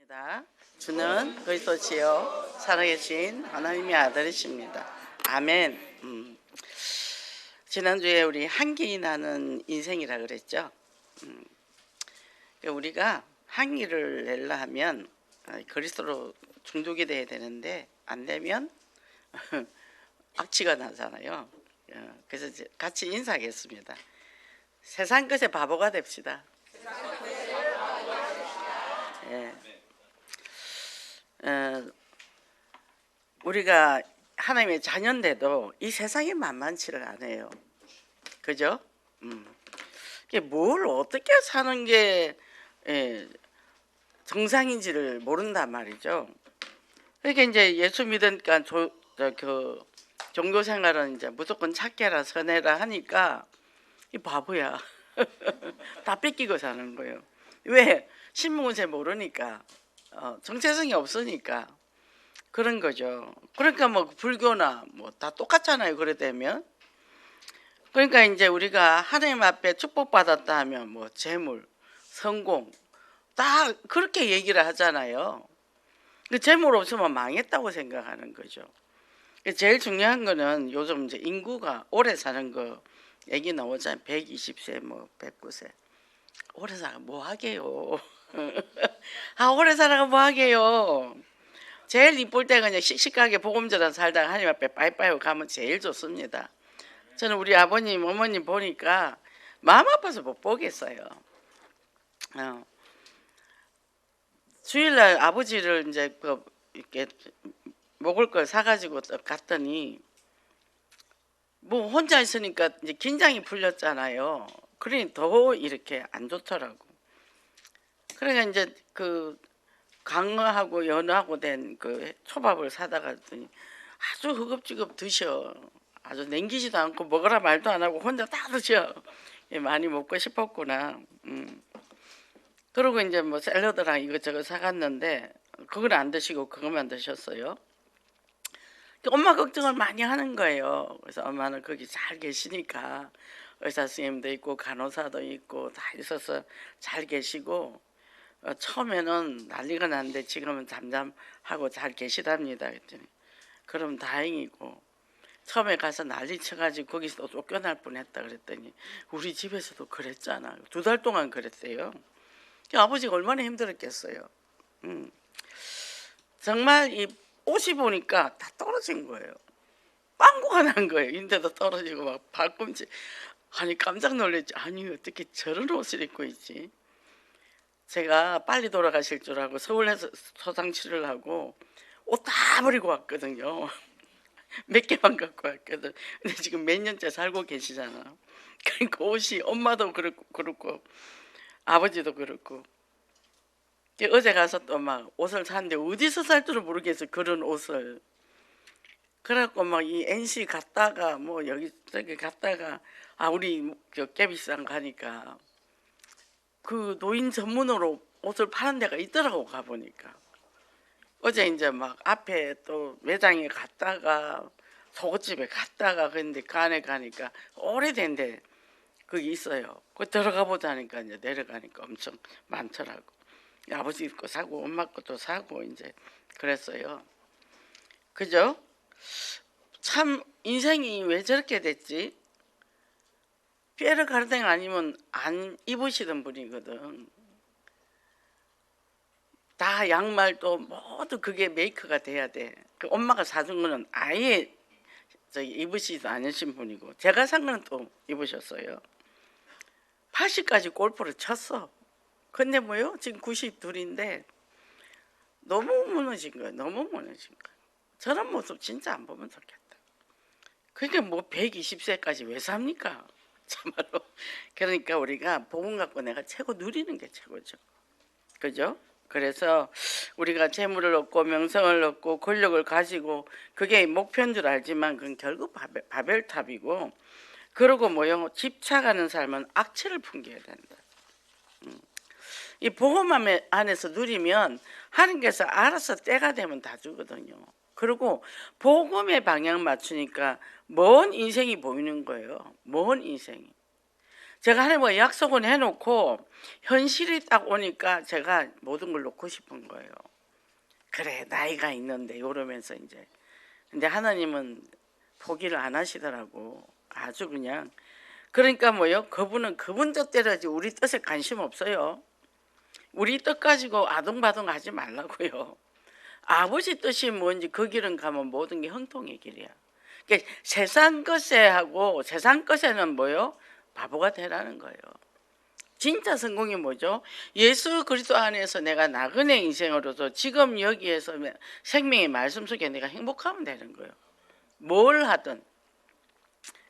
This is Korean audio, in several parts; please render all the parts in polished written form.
입니다. 주는 그리스도시요 살아계신 하나님의 아들이십니다. 아멘. 지난주에 우리 한기 나는 인생이라 그랬죠. 우리가 한기를 내려 하면 그리스도로 중독이 돼야 되는데 안 되면 악취가 나잖아요. 그래서 같이 인사하겠습니다. 세상 것에 바보가 됩시다. 예. 우리가 하나님의 자녀인데도 이 세상이 만만치를 않아요. 그죠? 뭘 어떻게 사는 게 정상인지를 모른단 말이죠. 그러니까 이제 예수 믿으니까 그 종교 생활은 이제 무조건 착해라 선해라 하니까 이 바보야. 다 뺏기고 사는 거예요. 왜? 신문세 모르니까 정체성이 없으니까 그런 거죠. 그러니까 뭐 불교나 뭐 다 똑같잖아요. 그래 되면 그러니까 이제 우리가 하나님 앞에 축복받았다 하면 뭐 재물, 성공 다 그렇게 얘기를 하잖아요. 그 재물 없으면 망했다고 생각하는 거죠. 제일 중요한 거는 요즘 이제 인구가 오래 사는 거 얘기 나오잖아요. 120세 뭐 109세 오래 살아 뭐 하게요. 오래 살아가 뭐 하게요. 제일 이쁠 때 그냥 씩씩하게 복음전환 살다가 하나님 앞에 빠이빠이 가면 제일 좋습니다. 저는 우리 아버님 어머님 보니까 마음 아파서 못 보겠어요. 주일날 아버지를 이제 이렇게 먹을 걸 사가지고 갔더니 뭐 혼자 있으니까 이제 긴장이 풀렸잖아요. 그러니 더 이렇게 안 좋더라고. 그러니까 이제 그 강어하고 연어하고 된 그 초밥을 사다가 갔더니 아주 허겁지겁 드셔. 아주 남기지도 않고 먹으라 말도 안 하고 혼자 다 드셔. 많이 먹고 싶었구나. 그러고 이제 뭐 샐러드랑 이것저것 사갔는데 그걸 안 드시고 그것만 드셨어요. 엄마 걱정을 많이 하는 거예요. 그래서 엄마는 거기 잘 계시니까 의사 선생님도 있고 간호사도 있고 다 있어서 잘 계시고 처음에는 난리가 났는데 지금은 잠잠하고 잘 계시답니다. 그랬더니 그럼 다행이고 처음에 가서 난리 쳐가지고 거기서 쫓겨날 뻔했다 그랬더니 우리 집에서도 그랬잖아. 2달 동안 그랬대요. 아버지가 얼마나 힘들었겠어요. 정말 이 옷이 보니까 다 떨어진 거예요. 빵꾸가 난 거예요. 인대도 떨어지고 막 발꿈치. 아니 깜짝 놀랐지. 아니 어떻게 저런 옷을 입고 있지. 제가 빨리 돌아가실 줄 알고 서울에서 소상치를 하고 옷 다 버리고 왔거든요. 몇 개만 갖고 왔거든. 근데 지금 몇 년째 살고 계시잖아. 그러니까 옷이 엄마도 그렇고 아버지도 그렇고 어제 가서 또 막 옷을 샀는데 어디서 살 줄을 모르겠어. 그런 옷을. 그래갖고 막 이 NC 갔다가 뭐 여기 저기 갔다가 우리 꽤 비싼 가니까 그 노인 전문으로 옷을 파는 데가 있더라고. 가보니까 어제 이제 막 앞에 또 매장에 갔다가 속옷집에 갔다가 근데 그 안에 가니까 오래된데 거기 있어요. 그 들어가 보자니까 이제 내려가니까 엄청 많더라고. 아버지 거 사고 엄마 것도 사고 이제 그랬어요. 그죠? 참 인생이 왜 저렇게 됐지? 피에르 카르댕 아니면 안 입으시던 분이거든. 다 양말도 모두 그게 메이크가 돼야 돼. 그 엄마가 사준 거는 아예 입으시지도 않으신 분이고 제가 산 거는 또 입으셨어요. 80까지 골프를 쳤어. 근데 뭐요? 지금 92인데 너무 무너진 거예요. 너무 무너진 거예요. 저런 모습 진짜 안 보면 좋겠다. 그러니까 뭐 120세까지 왜 삽니까? 참말로. 그러니까 우리가 복음 갖고 내가 최고 누리는 게 최고죠. 그죠? 그래서 우리가 재물을 얻고 명성을 얻고 권력을 가지고 그게 목표인 줄 알지만 그건 결국 바벨탑이고 그러고 뭐요? 집착하는 삶은 악취를 풍겨야 된다. 이 복음 안에서 누리면 하나님께서 알아서 때가 되면 다 주거든요. 그리고 복음의 방향 맞추니까 먼 인생이 보이는 거예요. 먼 인생이. 제가 하나님과 약속은 해놓고 현실이 딱 오니까 제가 모든 걸 놓고 싶은 거예요. 그래, 나이가 있는데 이러면서 이제. 근데 하나님은 포기를 안 하시더라고. 아주 그냥. 그러니까 뭐요? 그분은 그분 뜻대로지 우리 뜻에 관심 없어요. 우리 뜻 가지고 아둥바둥 하지 말라고요. 아버지 뜻이 뭔지 그 길은 가면 모든 게 형통의 길이야. 그러니까 세상 것에 하고 세상 것에는 뭐요? 바보가 되라는 거예요. 진짜 성공이 뭐죠? 예수 그리스도 안에서 내가 나그네 인생으로서 지금 여기에서 생명의 말씀 속에 내가 행복하면 되는 거예요. 뭘 하든.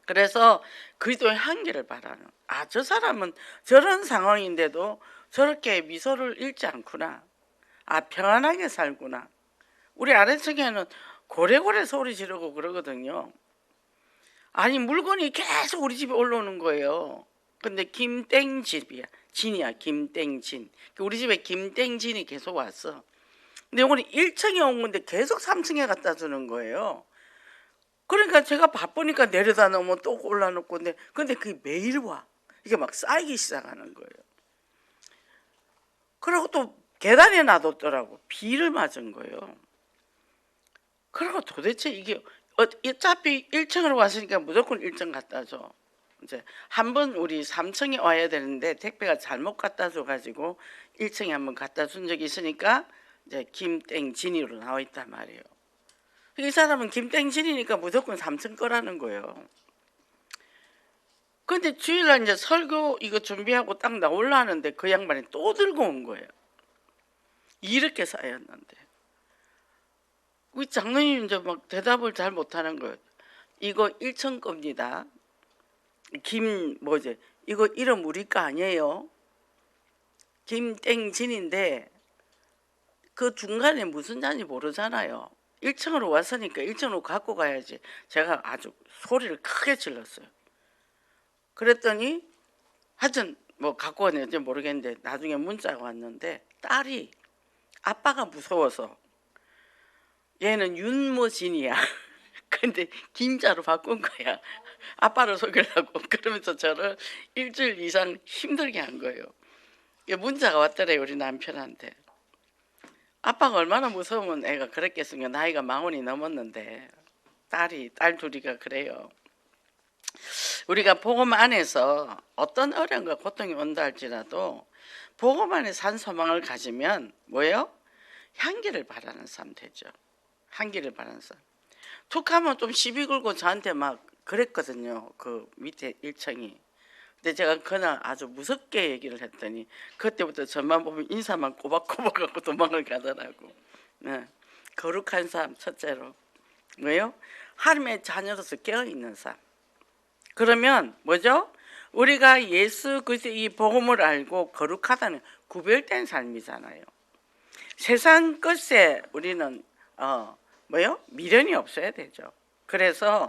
그래서 그리스도의 한계를 바라는. 아, 저 사람은 저런 상황인데도 저렇게 미소를 잃지 않구나. 아, 평안하게 살구나. 우리 아래층에는 고래고래 소리 지르고 그러거든요. 아니, 물건이 계속 우리 집에 올라오는 거예요. 근데 김땡집이야. 진이야, 김땡진. 우리 집에 김땡진이 계속 왔어. 근데 이거는 1층에 온 건데 계속 3층에 갖다 주는 거예요. 그러니까 제가 바쁘니까 내려다 놓으면 또 올라놓고, 근데 그게 매일 와. 이게 막 쌓이기 시작하는 거예요. 그리고 또 계단에 놔뒀더라고. 비를 맞은 거예요. 그리고 도대체 이게 어차피 1층으로 왔으니까 무조건 1층 갖다 줘. 이제 한번 우리 3층에 와야 되는데 택배가 잘못 갖다 줘가지고 1층에 한번 갖다 준 적이 있으니까 이제 김땡진이로 나와 있단 말이에요. 이 사람은 김땡진이니까 무조건 3층 거라는 거예요. 근데 주일날 이제 설교 이거 준비하고 딱 나오려는데 그 양반이 또 들고 온 거예요. 이렇게 쌓였는데. 우리 장로님 이제 막 대답을 잘 못하는 거예요. 이거 1층 겁니다. 이거 이름 우리 거 아니에요. 김땡진인데 그 중간에 무슨 잔지 모르잖아요. 1층으로 왔으니까 1층으로 갖고 가야지. 제가 아주 소리를 크게 질렀어요. 그랬더니 하여튼 뭐 갖고 왔는지 모르겠는데 나중에 문자가 왔는데 딸이 아빠가 무서워서 얘는 윤모진이야. 근데 김자로 바꾼 거야. 아빠를 속이려고. 그러면서 저를 일주일 이상 힘들게 한 거예요. 문자가 왔더래요, 우리 남편한테. 아빠가 얼마나 무서우면 애가 그랬겠습니까? 나이가 40이 넘었는데 딸 둘이가 그래요. 우리가 복음 안에서 어떤 어려움과 고통이 온다 할지라도 복음 안에 산 소망을 가지면 뭐예요? 향기를 바라는 삶 되죠. 향기를 바라는 삶. 툭하면 좀 시비 걸고 저한테 막 그랬거든요. 그 밑에 1층이. 근데 제가 그날 아주 무섭게 얘기를 했더니 그때부터 저만 보면 인사만 꼬박꼬박하고 도망을 가더라고. 네. 거룩한 삶 첫째로. 뭐예요? 하나님의 자녀로서 깨어있는 삶. 그러면 뭐죠? 우리가 예수 그리스도의 이 복음을 알고 거룩하다는 구별된 삶이잖아요. 세상 것에 우리는 뭐요? 미련이 없어야 되죠. 그래서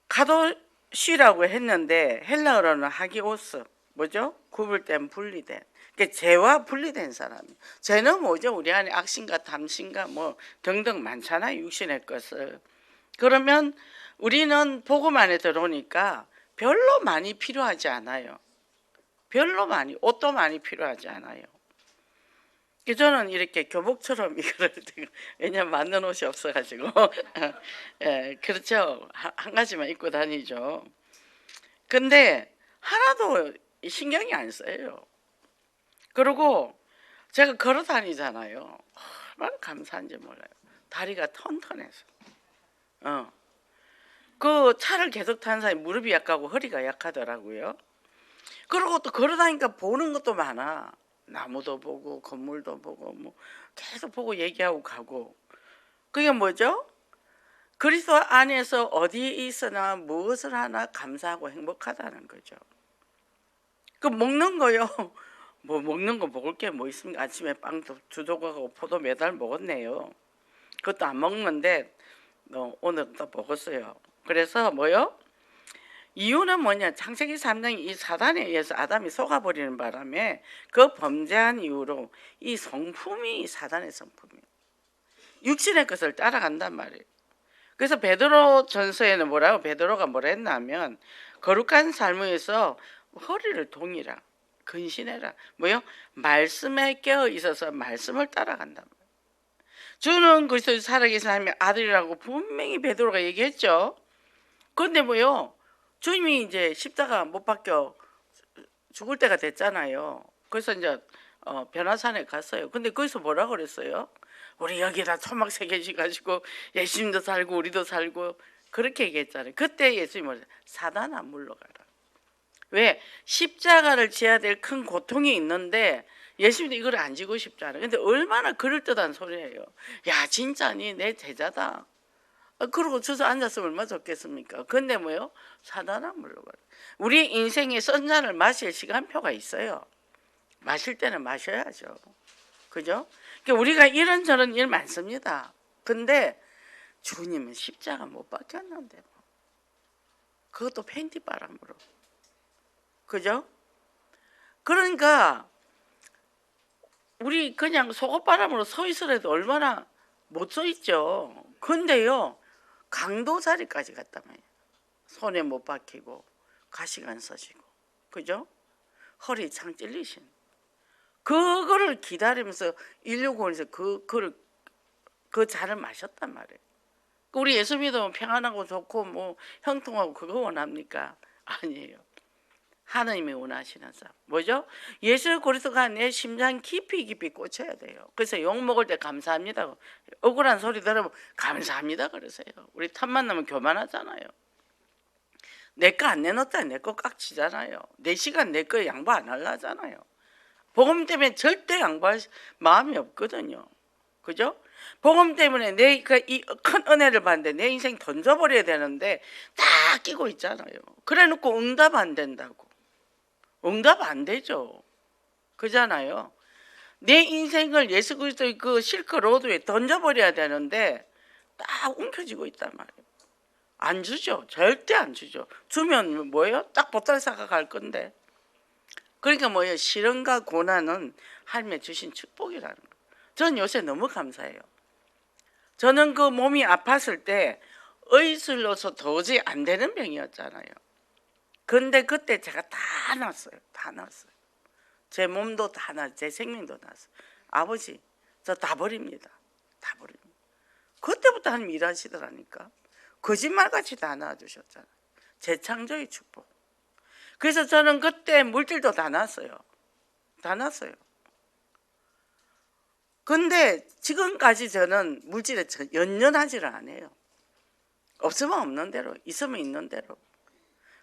카도시라고 했는데 헬라어로는 하기오스, 뭐죠? 구별된 분리된. 그러니까 죄와 분리된 사람. 죄는 뭐죠? 우리 안에 악심과 탐심과 뭐 등등 많잖아요. 육신의 것을. 그러면 우리는 복음 안에 들어오니까 별로 많이 필요하지 않아요. 별로 많이, 옷도 많이 필요하지 않아요. 저는 이렇게 교복처럼 이거를 왜냐면 맞는 옷이 없어가지고 예, 그렇죠. 한 가지만 입고 다니죠. 근데 하나도 신경이 안 써요. 그리고 제가 걸어 다니잖아요. 얼마나 감사한지 몰라요. 다리가 튼튼해서. 그 차를 계속 타는 사람이 무릎이 약하고 허리가 약하더라고요. 그리고 또 걸어 다니니까 보는 것도 많아. 나무도 보고 건물도 보고 뭐 계속 보고 얘기하고 가고. 그게 뭐죠? 그리스도 안에서 어디에 있으나 무엇을 하나 감사하고 행복하다는 거죠. 그 먹는 거요. 뭐 먹는 거 먹을 게 뭐 있습니까? 아침에 빵도 2조각하고 포도 매달 먹었네요. 그것도 안 먹는데 오늘 또 먹었어요. 그래서 뭐요? 이유는 뭐냐? 창세기 3장이 이 사단에 의해서 아담이 속아버리는 바람에 그 범죄한 이유로 이 성품이 사단의 성품이에요. 육신의 것을 따라간단 말이에요. 그래서 베드로 전서에는 베드로가 뭐라 했냐면 거룩한 삶에서 허리를 동이라, 근신해라. 뭐요? 말씀에 깨어 있어서 말씀을 따라간다. 주는 그리스도 살아계신 하나님의 아들이라고 분명히 베드로가 얘기했죠. 그런데 뭐요? 주님이 이제 십자가 못 박혀 죽을 때가 됐잖아요. 그래서 이제 변화산에 갔어요. 근데 거기서 뭐라 그랬어요? 우리 여기다 초막 3개씩 가지고 예수님도 살고 우리도 살고 그렇게 얘기했잖아요. 그때 예수님이 뭐랬어요? 사단아 물러가라. 왜? 십자가를 지어야 될 큰 고통이 있는데 예수님도 이걸 안 지고 싶잖아요. 근데 얼마나 그럴듯한 소리예요. 야 진짜니 내 제자다. 그러고 저서 앉았으면 얼마나 좋겠습니까? 근데 뭐요? 사단아 물러가라. 우리 인생에 썬 잔을 마실 시간표가 있어요. 마실 때는 마셔야죠. 그죠? 그러니까 우리가 이런저런 일 많습니다. 근데 주님은 십자가 못 박혔는데 뭐. 그것도 팬티바람으로. 그죠? 그러니까 우리 그냥 속옷바람으로 서 있으라도 얼마나 못 서 있죠. 근데요 강도자리까지 갔단 말이에요. 손에 못 박히고 가시가 안 써지고 그죠? 허리 창 찔리신 그거를 기다리면서 169에서 그 잔을 마셨단 말이에요. 우리 예수 믿으면 평안하고 좋고 뭐 형통하고 그거 원합니까? 아니에요. 하나님이 원하시는 삶 뭐죠? 예수 그리스도가 내 심장 깊이 꽂혀야 돼요. 그래서 욕 먹을 때 감사합니다. 억울한 소리 들으면 감사합니다 그러세요. 우리 탐만 나면 교만하잖아요. 내 거 안 내놓다 내 거 깍지잖아요. 내 시간 내 거 양보 안 하려잖아요. 복음 때문에 절대 양보할 마음이 없거든요. 그죠? 복음 때문에 내가 이 큰 은혜를 받는데 내 인생 던져버려야 되는데 다 끼고 있잖아요. 그래 놓고 응답 안 된다고. 응답 안 되죠. 그잖아요. 내 인생을 예수 그리스도의 그 실크로드에 던져버려야 되는데 딱 움켜쥐고 있단 말이에요. 안 주죠. 절대 안 주죠. 주면 뭐예요? 딱 보따리사가 갈 건데. 그러니까 뭐예요? 시련과 고난은 하나님의 주신 축복이라는 거예요. 전 요새 너무 감사해요. 저는 그 몸이 아팠을 때 의술로서 도저히 안 되는 병이었잖아요. 근데 그때 제가 다 났어요. 다 났어요. 제 몸도 다 났어요. 제 생명도 났어요. 아버지 저 다 버립니다. 다 버립니다. 그때부터 하나님 일하시더라니까. 거짓말같이 다 놔주셨잖아요. 재창조의 축복. 그래서 저는 그때 물질도 다 났어요. 다 났어요. 근데 지금까지 저는 물질에 연연하지를 않아요. 없으면 없는 대로, 있으면 있는 대로.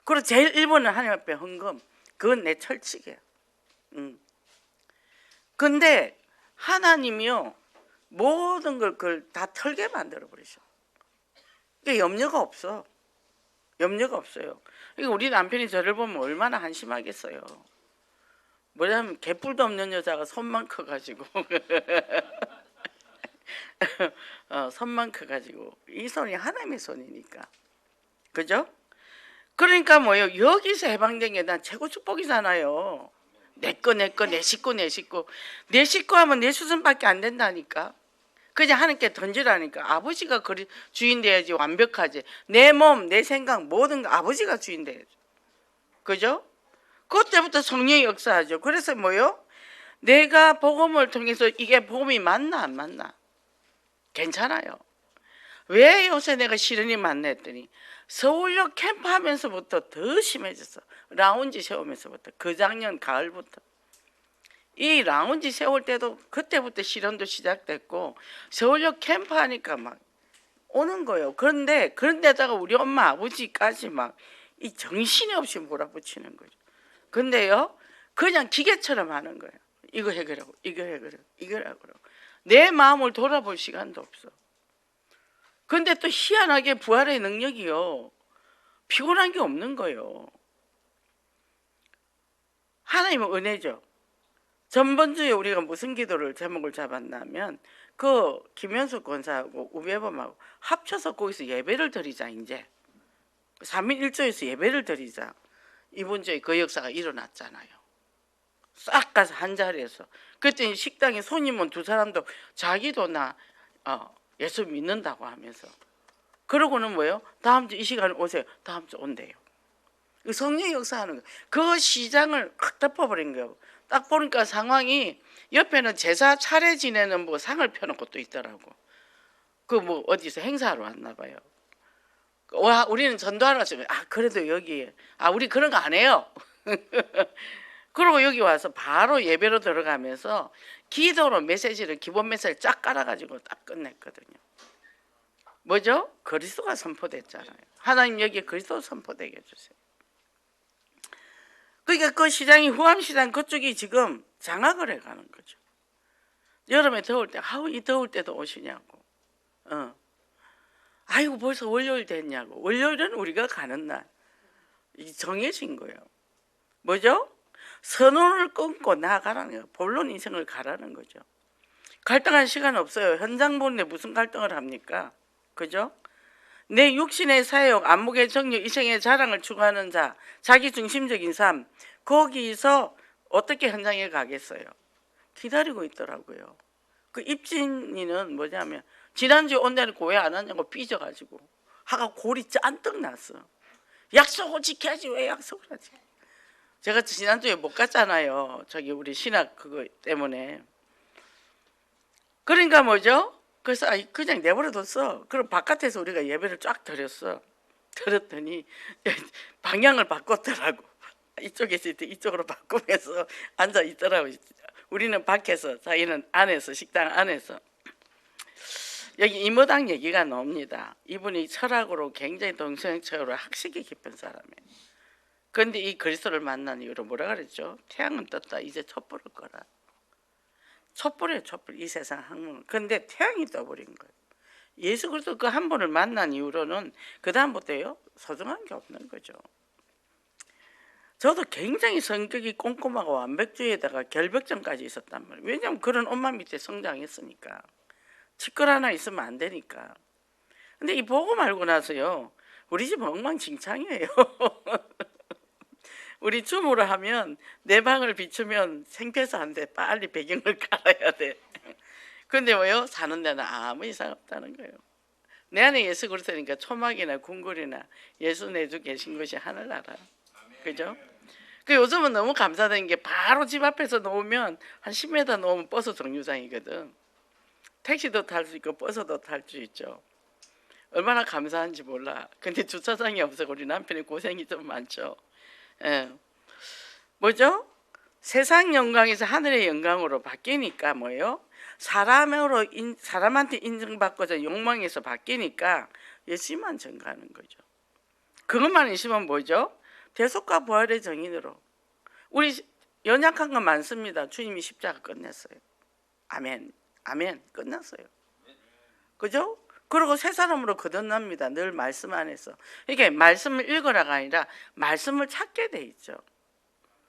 그리고 제일 1번은 하나님 앞에 헌금. 그건 내 철칙이에요. 근데 하나님이요 모든 걸 그걸 다 털게 만들어 버리셔. 그러니까 염려가 없어. 염려가 없어요. 그러니까 우리 남편이 저를 보면 얼마나 한심하겠어요. 뭐냐면 개뿔도 없는 여자가 손만 커가지고 손만 커가지고 이 손이 하나님의 손이니까 그죠? 그러니까 뭐예요? 여기서 해방된 게 난 최고 축복이잖아요. 내 거 내 식구 내 식구 하면 내 수준밖에 안 된다니까. 그냥 하나님께 던지라니까. 아버지가 주인 돼야지 완벽하지. 내 몸, 내 생각 모든 거 아버지가 주인 돼야죠. 그죠? 그때부터 성령이 역사하죠. 그래서 뭐요? 내가 복음을 통해서 이게 복음이 맞나 안 맞나? 괜찮아요. 왜 요새 내가 시련이 많나 했더니 서울역 캠프 하면서부터 더 심해졌어. 라운지 세우면서부터 그 작년 가을부터 이 라운지 세울 때도 그때부터 시련도 시작됐고 서울역 캠프 하니까 막 오는 거예요. 그런데다가 우리 엄마 아버지까지 막 이 정신이 없이 몰아붙이는 거죠. 근데요 그냥 기계처럼 하는 거예요. 이거 해결하고 이거 해결하고 이걸 하고 내 마음을 돌아볼 시간도 없어. 근데 또 희한하게 부활의 능력이요 피곤한 게 없는 거예요. 하나님은 은혜죠. 전번주에 우리가 무슨 기도를 제목을 잡았냐면 그 김현숙 권사하고 우배범하고 합쳐서 거기서 예배를 드리자. 이제 3일 1조에서 예배를 드리자. 이번 주에 그 역사가 일어났잖아요. 싹 가서 한 자리에서 그랬더니 식당에 손님 온 2사람도 자기도 나 예수 믿는다고 하면서 그러고는 뭐예요? 다음 주 이 시간에 오세요. 다음 주 온대요. 그 성령이 역사하는 거예요. 그 시장을 확 덮어버린 거예요. 딱 보니까 상황이 옆에는 제사 차례 지내는 뭐 상을 펴놓고 또 있더라고. 그 뭐 어디서 행사하러 왔나 봐요. 와, 우리는 전도하러 왔으면 그래도 여기 우리 그런 거 안 해요. 그리고 여기 와서 바로 예배로 들어가면서 기도로 메시지를 기본 메시지를 쫙 깔아가지고 딱 끝냈거든요. 뭐죠? 그리스도가 선포됐잖아요. 하나님 여기에 그리스도 선포되게 해주세요. 그러니까 그 시장이 후암시장 그쪽이 지금 장악을 해가는 거죠. 여름에 더울 때 이 더울 때도 오시냐고. 아이고 벌써 월요일 됐냐고. 월요일은 우리가 가는 날. 정해진 거예요. 뭐죠? 선언을 끊고 나아가라는 거예요. 본론 인생을 가라는 거죠. 갈등할 시간 없어요. 현장 보는데 무슨 갈등을 합니까? 그죠? 내 육신의 사역, 안목의 정력, 이생의 자랑을 추구하는 자, 자기 중심적인 삶, 거기서 어떻게 현장에 가겠어요? 기다리고 있더라고요. 그 입진이는 뭐냐면 지난주에 온다니까 왜 안 왔냐고 삐져가지고 하가 골이 짠뜩 났어. 약속을 지켜야지 왜 약속을 하지? 제가 지난주에 못 갔잖아요. 저기 우리 신학 그거 때문에. 그러니까 뭐죠? 그래서 그냥 내버려뒀어. 그럼 바깥에서 우리가 예배를 쫙 드렸어. 들었더니 방향을 바꿨더라고. 이쪽에서 이쪽으로 바꾸면서 앉아 있더라고. 우리는 밖에서, 자기는 안에서, 식당 안에서. 여기 이모당 얘기가 나옵니다. 이분이 철학으로 굉장히 동성애적으로 학식이 깊은 사람이에요. 그런데 이 그리스도를 만난 이후로 뭐라 그랬죠? 태양은 떴다. 이제 촛불을 꺼라. 촛불이에요, 촛불. 이 세상 학문. 그런데 태양이 떠버린 거예요. 예수 그리스도 그 한 분을 만난 이후로는 그 다음부터요 소중한 게 없는 거죠. 저도 굉장히 성격이 꼼꼼하고 완벽주의에다가 결벽증까지 있었단 말이에요. 왜냐하면 그런 엄마 밑에 성장했으니까. 치끌 하나 있으면 안 되니까. 근데 이 복음 알고 나서요 우리 집 엉망진창이에요. 우리 춤으로 하면 내 방을 비추면 창피해서 안 돼. 빨리 배경을 깔아야 돼. 근데 뭐요? 사는 데는 아무 이상 없다는 거예요. 내 안에 예수 그리스도니까 초막이나 궁궐이나 예수 내주 계신 것이 하늘나라. 그죠? 그 요즘은 너무 감사된 게 바로 집 앞에서 놓으면 한 10m 놓으면 버스 정류장이거든. 택시도 탈 수 있고 버스도 탈 수 있죠. 얼마나 감사한지 몰라. 근데 주차장이 없어서 우리 남편이 고생이 좀 많죠. 예. 뭐죠? 세상 영광에서 하늘의 영광으로 바뀌니까 뭐예요? 사람한테 인정받고자 욕망에서 바뀌니까 예수만 증가하는 거죠. 그것만 있으면 뭐죠? 대속과 부활의 정인으로 우리 연약한 건 많습니다. 주님이 십자가 끝냈어요. 아멘, 아멘, 끝났어요. 그죠? 그리고 새 사람으로 거듭납니다. 늘 말씀 안에서. 이게 말씀을 읽으라가 아니라 말씀을 찾게 돼 있죠.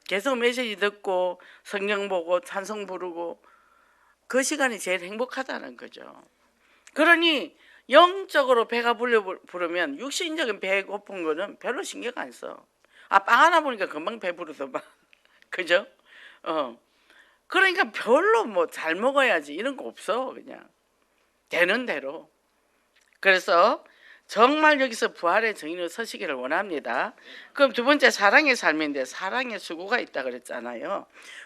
계속 메시지 듣고 성경 보고 찬송 부르고 그 시간이 제일 행복하다는 거죠. 그러니 영적으로 배가 부르면 육신적인 배 고픈 거는 별로 신경 안 써. 빵 하나 보니까 금방 배부르더만. 그죠? 그러니까 별로 뭐 잘 먹어야지 이런 거 없어. 그냥 되는 대로. 그래서 정말 여기서 부활의 정인으로 서시기를 원합니다. 그럼 두 번째 사랑의 삶인데 사랑의 수고가 있다 그랬잖아요.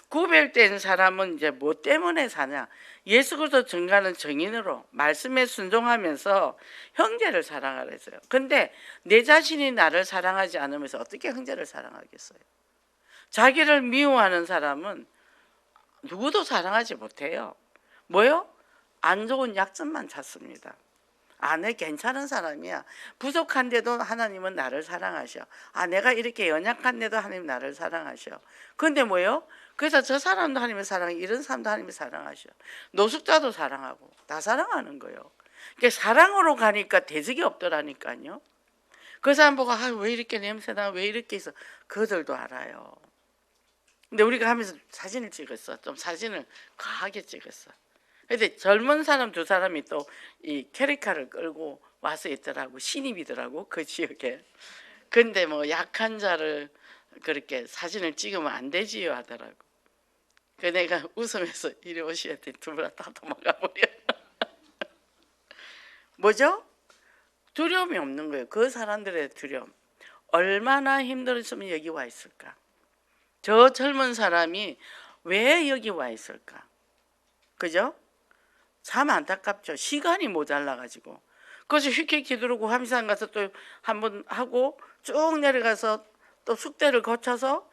구별된 사람은 이제 뭐 때문에 사냐? 예수 그리스도 증거하는 정인으로 말씀에 순종하면서 형제를 사랑하라 했어요. 근데 내 자신이 나를 사랑하지 않으면서 어떻게 형제를 사랑하겠어요? 자기를 미워하는 사람은 누구도 사랑하지 못해요. 뭐요? 안 좋은 약점만 찾습니다. 내 괜찮은 사람이야. 부족한데도 하나님은 나를 사랑하셔. 내가 이렇게 연약한데도 하나님 나를 사랑하셔. 근데 뭐요? 그래서 저 사람도 하나님을 사랑해. 이런 사람도 하나님을 사랑하셔. 노숙자도 사랑하고 다 사랑하는 거예요. 그러니까 사랑으로 가니까 대적이 없더라니까요. 그 사람 보고 왜 이렇게 냄새나? 왜 이렇게 있어? 그들도 알아요. 근데 우리가 하면서 사진을 찍었어. 좀 사진을 과하게 찍었어. 근데 젊은 사람 두 사람이 또 이 캐리카를 끌고 와서 있더라고. 신입이더라고 그 지역에. 근데 뭐 약한 자를 그렇게 사진을 찍으면 안 되지요 하더라고. 그 내가 웃으면서 이리 오시야 돼. 두 분 다 도망가 버려. 뭐죠? 두려움이 없는 거예요. 그 사람들의 두려움. 얼마나 힘들었으면 여기 와 있을까? 저 젊은 사람이 왜 여기 와 있을까? 그죠? 참 안타깝죠. 시간이 모자라가지고. 그래서 쉽게 기두르고 함산 가서 또 한 번 하고 쭉 내려가서 또 숙대를 거쳐서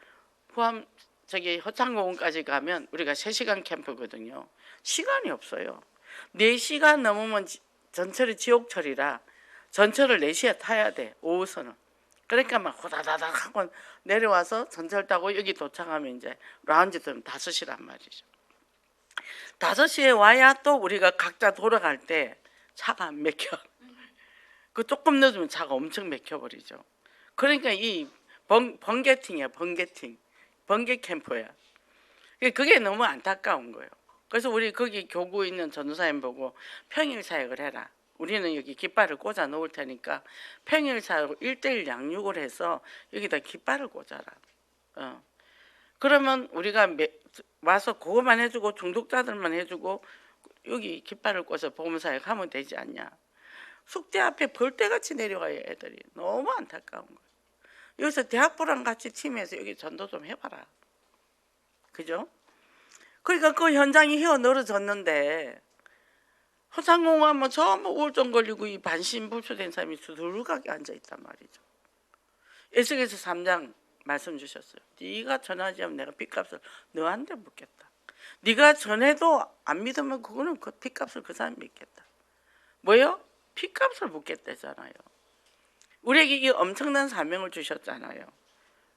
포함 저기 허창공원까지 가면 우리가 3시간 캠프거든요. 시간이 없어요. 4시간 넘으면 전철이 지옥철이라 전철을 4시에 타야 돼. 오후선을. 그러니까 막 호다다닥 하고 내려와서 전철 타고 여기 도착하면 이제 라운지 들으면 5시란 말이죠. 5시에 와야 또 우리가 각자 돌아갈 때 차가 안 막혀. 그 조금 늦으면 차가 엄청 막혀버리죠. 그러니까 이 번개팅이야. 번개 캠프야. 그게 너무 안타까운 거예요. 그래서 우리 거기 교구에 있는 전도사님 보고 평일 사역을 해라. 우리는 여기 깃발을 꽂아 놓을 테니까 평일 사역을 1:1 양육을 해서 여기다 깃발을 꽂아라. 그러면 우리가 와서 그거만 해주고 중독자들만 해주고 여기 깃발을 꽂아 복음 사역하면 되지 않냐. 숙대 앞에 벌떼같이 내려가요. 애들이. 너무 안타까운 거예요. 여기서 대학부랑 같이 팀에서 여기 전도 좀 해봐라. 그죠? 그러니까 그 현장이 휘어 늘어졌는데 허상공원 뭐 전부 우울증 걸리고 이 반신불수된 사람이 두들각에 앉아있단 말이죠. 에스겔서 3장 말씀 주셨어요. 네가 전하지 않으면 내가 핏값을 너한테 묻겠다. 네가 전해도 안 믿으면 그거는 그 핏값을 그 사람이 믿겠다. 뭐요? 핏값을 묻겠다잖아요. 우리에게 이 엄청난 사명을 주셨잖아요.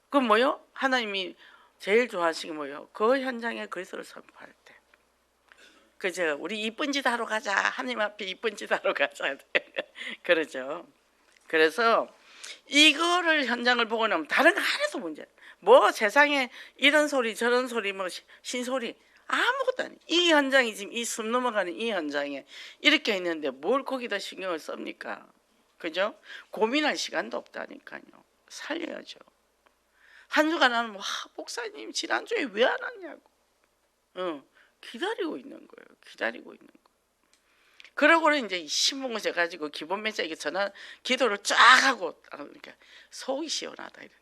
그 뭐요? 하나님이 제일 좋아하시는 뭐요? 그 현장에 그리스도를 선포할 때. 그죠? 우리 이쁜 짓 하러 가자. 하나님 앞에 이쁜 짓 하러 가자. 그러죠. 그래서 이거를 현장을 보고 나면 다른 거 하나도 문제. 뭐 세상에 이런 소리 저런 소리 뭐 신소리 아무것도 아니에요. 이 현장이 지금 이 숨 넘어가는 이 현장에 이렇게 있는데 뭘 거기다 신경을 씁니까? 그죠? 고민할 시간도 없다니까요. 살려야죠. 한 주간 하면 목사님 지난주에 왜 안 왔냐고. 기다리고 있는 거예요. 기다리고 있는 거. 그러고는 이제 신문고제 가지고 기본 메시지 전화 기도를 쫙 하고 그러니까 속이 시원하다 이러네.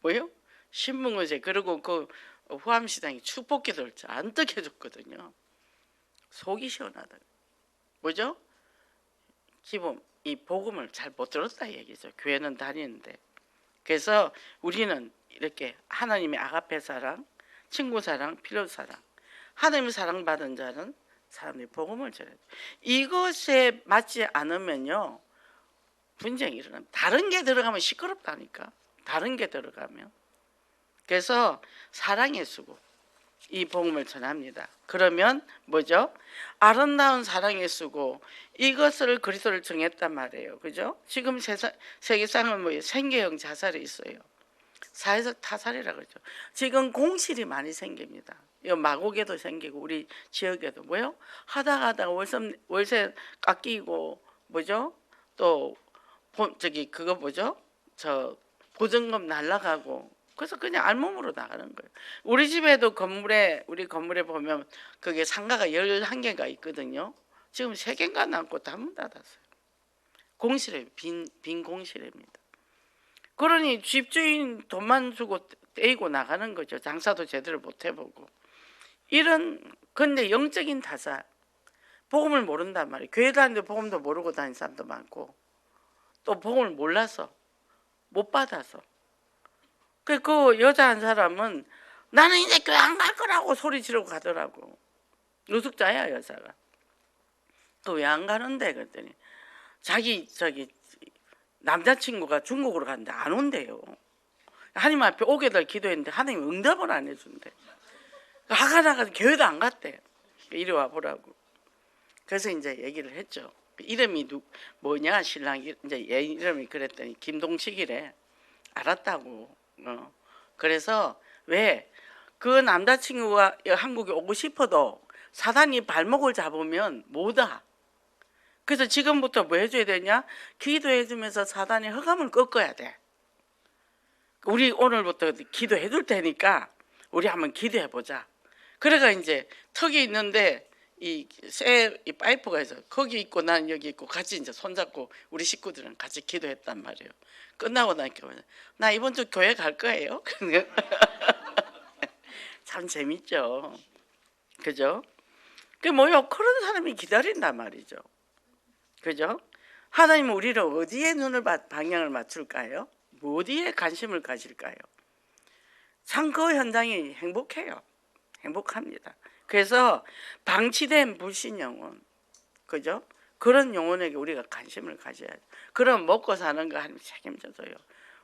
뭐요? 신문고제 그리고 그 후암시장이 축복기도를 잔뜩 해줬거든요. 속이 시원하다. 뭐죠? 기본 이 복음을 잘 못 들었다 얘기죠. 교회는 다니는데. 그래서 우리는 이렇게 하나님의 아가페 사랑, 친구 사랑, 필요 사랑, 하나님의 사랑받은 자는 사람들이 복음을 전해요. 이것에 맞지 않으면요 분쟁이 일어납니다. 다른 게 들어가면 시끄럽다니까. 다른 게 들어가면. 그래서 사랑의 수고 이 복음을 전합니다. 그러면 뭐죠? 아름다운 사랑의 수고 이것을 그리스도를 정했단 말이에요. 그죠? 지금 세계상은 뭐 생계형 자살이 있어요. 사회적 타살이라 그러죠. 지금 공실이 많이 생깁니다. 이 마곡에도 생기고 우리 지역에도 뭐요? 하다가 월세 깎이고 뭐죠? 또 저기 그거 뭐죠? 저 보증금 날라가고 그래서 그냥 알몸으로 나가는 거예요. 우리 집에도 우리 건물에 보면 그게 상가가 11개가 있거든요. 지금 3개인가 남고 다 문 닫았어요. 공실에 빈 공실입니다. 그러니 집주인 돈만 주고 떼이고 나가는 거죠. 장사도 제대로 못 해보고. 근데 영적인 타살. 복음을 모른단 말이에요. 교회 다니는데 복음도 모르고 다니는 사람도 많고 또 복음을 몰라서 못 받아서. 그 여자 한 사람은 나는 이제 교회 안 갈 거라고 소리 지르고 가더라고. 노숙자야 여자가. 또 왜 안 가는데 그랬더니 자기 남자친구가 중국으로 갔는데 안 온대요. 하나님 앞에 오게 될 기도했는데 하나님 응답을 안 해준대. 나가 교회도 안 갔대. 이리 와보라고. 그래서 이제 얘기를 했죠. 이름이 뭐냐 신랑이 이제 얘 이름이 그랬더니 김동식이래. 알았다고. 그래서 왜 그 남자친구가 한국에 오고 싶어도 사단이 발목을 잡으면 못 와. 그래서 지금부터 뭐 해줘야 되냐? 기도해주면서 사단의 허감을 꺾어야 돼. 우리 오늘부터 기도해 줄 테니까 우리 한번 기도해 보자. 그래가 이제 턱이 있는데 이 파이프가 있어. 거기 있고 난 여기 있고 같이 이제 손잡고 우리 식구들은 같이 기도했단 말이에요. 끝나고 나니까 나 이번 주 교회 갈 거예요. 참 재밌죠. 그죠? 그 뭐요? 그런 사람이 기다린단 말이죠. 그죠? 하나님은 우리를 어디에 방향을 맞출까요? 어디에 관심을 가질까요? 참 그 현장이 행복해요. 행복합니다. 그래서 방치된 불신 영혼, 그죠? 그런 영혼에게 우리가 관심을 가져야 돼. 그럼 먹고 사는 거 하나님 책임져줘요.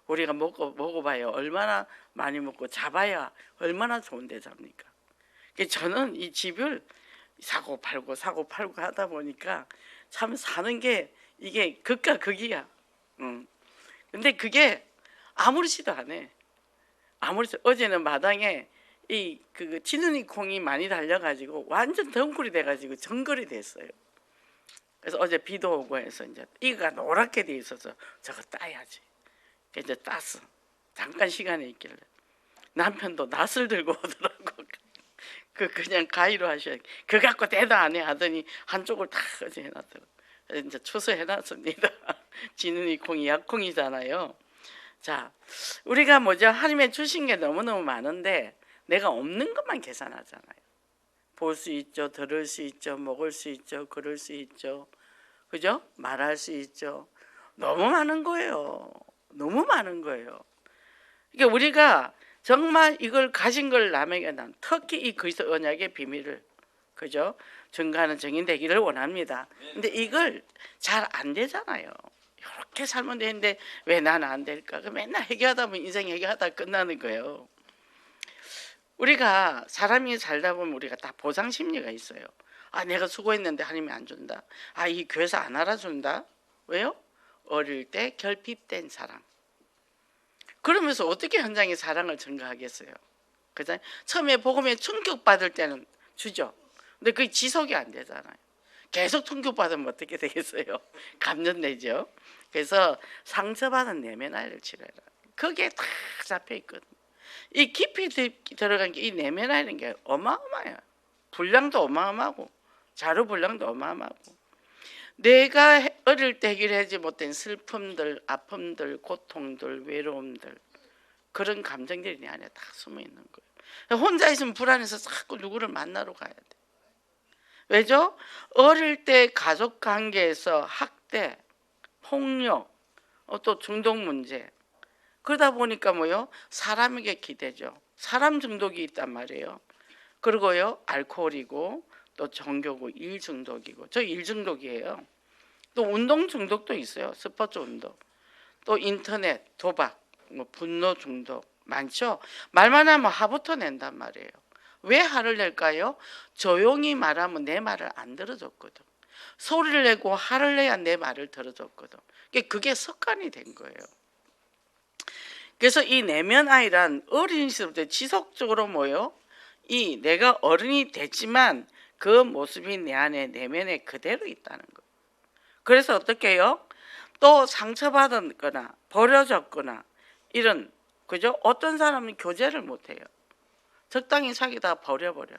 우리가 먹어봐요. 얼마나 많이 먹고 잡아야 얼마나 좋은 데 잡니까? 저는 이 집을 사고 팔고 하다 보니까 참 사는 게 이게 극과 극이야. 근데 그게 아무렇지도 않아. 어제는 마당에 그 지느니 콩이 많이 달려가지고 완전 덩굴이 돼가지고 정글이 됐어요. 그래서 어제 비도 오고 해서 이제 이가 노랗게 돼 있어서 저거 따야지. 이제 땄어. 잠깐 시간이 있길래 남편도 낫을 들고 오더라고. 그냥 가위로 하셔야 그 갖고 대다 안 해 하더니 한쪽을 다 어제 해놨더라고. 이제 추수해놨습니다. 지느니 콩이 약콩이잖아요. 자, 우리가 뭐죠? 하나님의 주신 게 너무너무 많은데 내가 없는 것만 계산하잖아요. 볼 수 있죠, 들을 수 있죠, 먹을 수 있죠, 걸을 수 있죠, 그죠? 말할 수 있죠. 너무 많은 거예요. 너무 많은 거예요. 그러니까 우리가 정말 이걸 가진 걸 남에게 난 특히 이 그리스도 언약의 비밀을, 그죠? 증거하는 증인되기를 원합니다. 근데 이걸 잘 안 되잖아요. 이렇게 살면 되는데 왜 나는 안 될까? 맨날 회개하다 보면 인생 회개하다 끝나는 거예요. 우리가 사람이 살다 보면 우리가 다 보상 심리가 있어요. 아, 내가 수고했는데 하나님이 안 준다. 아, 이 교회에서 안 알아준다. 왜요? 어릴 때 결핍된 사랑. 그러면서 어떻게 현장에 사랑을 전가하겠어요? 그죠? 처음에 복음에 충격받을 때는 주죠. 근데 그게 지속이 안 되잖아요. 계속 충격받으면 어떻게 되겠어요? 감전되죠. 그래서 상처받은 내면 아이를 치료해라. 그게 다 잡혀 있거든요. 이 깊이 들어간 게 이 내면 아이는 게 어마어마해요. 분량도 어마어마하고 자료 분량도 어마어마하고 내가 어릴 때 해결하지 못한 슬픔들, 아픔들, 고통들, 외로움들, 그런 감정들이 내 안에 다 숨어 있는 거예요. 혼자 있으면 불안해서 자꾸 누구를 만나러 가야 돼. 왜죠? 어릴 때 가족 관계에서 학대, 폭력, 또 중독 문제, 그러다 보니까 뭐요? 사람에게 기대죠. 사람 중독이 있단 말이에요. 그리고요, 알코올이고 또 종교고 일 중독이고, 저 일 중독이에요. 또 운동 중독도 있어요. 스포츠 운동. 또 인터넷, 도박, 뭐 분노 중독 많죠. 말만 하면 화부터 낸단 말이에요. 왜 화를 낼까요? 조용히 말하면 내 말을 안 들어줬거든. 소리를 내고 화를 내야 내 말을 들어줬거든. 그게 습관이 된 거예요. 그래서 이 내면 아이란 어린 시절부터 지속적으로 뭐요? 이 내가 어른이 됐지만 그 모습이 내 안에 내면에 그대로 있다는 거예요. 그래서 어떻게 해요? 또 상처받았거나 버려졌거나 이런, 그죠? 어떤 사람은 교제를 못해요. 적당히 사귀다가 버려버려.